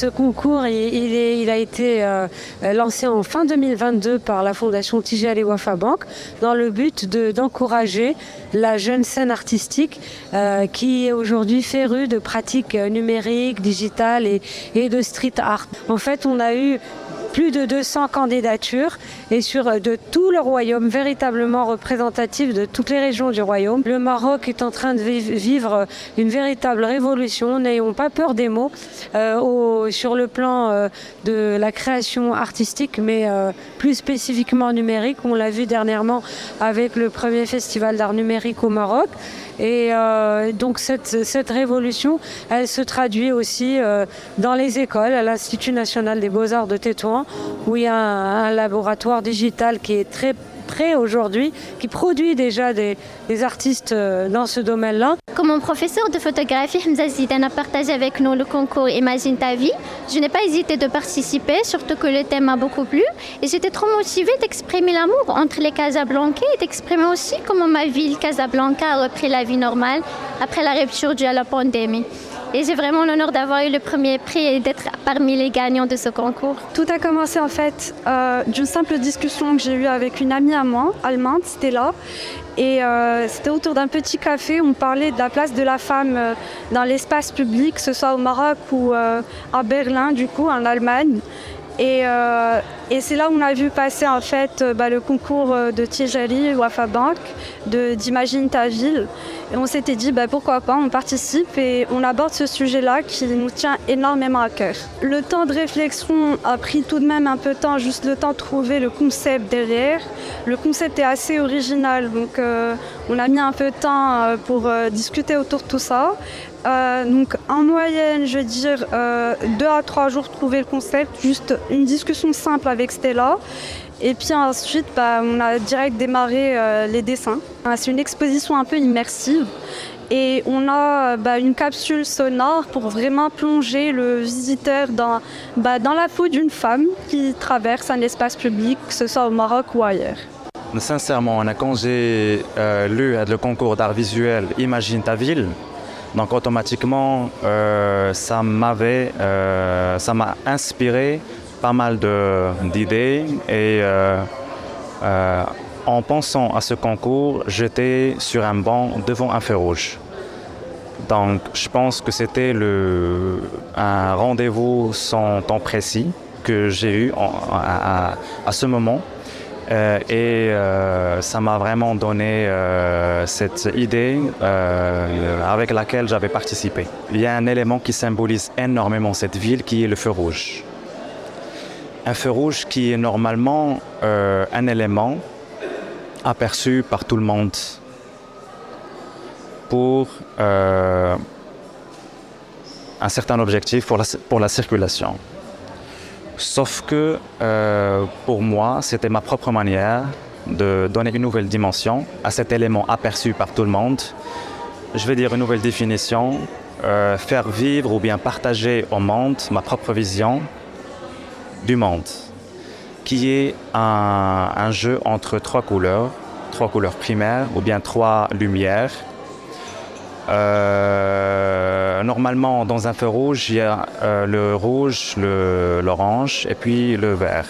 Ce concours, il a été lancé en fin 2022 par la Fondation Tijari Wafa Bank dans le but d'encourager la jeune scène artistique qui est aujourd'hui férue de pratiques numériques, digitales et de street art. En fait, on a eu plus de 200 candidatures et de tout le royaume, véritablement représentatif de toutes les régions du royaume. Le Maroc est en train de vivre une véritable révolution, n'ayons pas peur des mots, sur le plan de la création artistique, mais plus spécifiquement numérique. On l'a vu dernièrement avec le premier festival d'art numérique au Maroc. Et donc cette révolution, elle se traduit aussi dans les écoles, à l'Institut national des beaux-arts de Tétouan, où il y a un laboratoire digital qui est très prêt aujourd'hui, qui produit déjà des artistes dans ce domaine-là. Comme mon professeur de photographie, Hamza Zidane, a partagé avec nous le concours Imagine ta vie, je n'ai pas hésité de participer, surtout que le thème m'a beaucoup plu. Et j'étais trop motivée d'exprimer l'amour entre les Casablancais et d'exprimer aussi comment ma ville, Casablanca, a repris la vie normale après la rupture due à la pandémie. Et j'ai vraiment l'honneur d'avoir eu le premier prix et d'être parmi les gagnants de ce concours. Tout a commencé en fait d'une simple discussion que j'ai eue avec une amie à moi, allemande, Stella. Et c'était autour d'un petit café où on parlait de la place de la femme dans l'espace public, que ce soit au Maroc ou à Berlin, du coup, en Allemagne. Et c'est là où on a vu passer en fait le concours de Tijari Wafa Bank d'Imagine ta ville. Et on s'était dit pourquoi pas, on participe et on aborde ce sujet-là qui nous tient énormément à cœur. Le temps de réflexion a pris tout de même un peu de temps, juste le temps de trouver le concept derrière. Le concept est assez original, donc on a mis un peu de temps pour discuter autour de tout ça. Donc en moyenne, je veux dire 2 à 3 jours trouver le concept, juste une discussion simple avec Stella. Et puis ensuite, on a direct démarré les dessins. C'est une exposition un peu immersive. Et on a une capsule sonore pour vraiment plonger le visiteur dans la peau d'une femme qui traverse un espace public, que ce soit au Maroc ou ailleurs. Sincèrement, quand j'ai lu le concours d'art visuel Imagine ta ville, donc automatiquement, ça m'a inspiré pas mal d'idées et en pensant à ce concours, j'étais sur un banc devant un feu rouge. Donc je pense que c'était un rendez-vous sans temps précis que j'ai eu à ce moment. Ça m'a vraiment donné cette idée avec laquelle j'avais participé. Il y a un élément qui symbolise énormément cette ville qui est le feu rouge. Un feu rouge qui est normalement un élément aperçu par tout le monde pour un certain objectif pour la circulation. Sauf que pour moi, c'était ma propre manière de donner une nouvelle dimension à cet élément aperçu par tout le monde. Je vais dire une nouvelle définition, faire vivre ou bien partager au monde ma propre vision du monde, qui est un jeu entre 3 couleurs primaires ou bien 3 lumières. Normalement, dans un feu rouge, il y a le rouge, l'orange et puis le vert.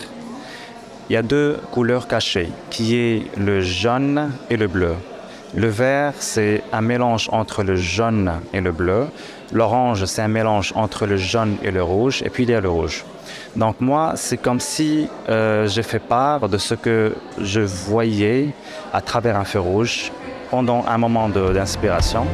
Il y a 2 couleurs cachées, qui est le jaune et le bleu. Le vert, c'est un mélange entre le jaune et le bleu. L'orange, c'est un mélange entre le jaune et le rouge. Et puis, il y a le rouge. Donc moi, c'est comme si j'ai fait part de ce que je voyais à travers un feu rouge pendant un moment d'inspiration.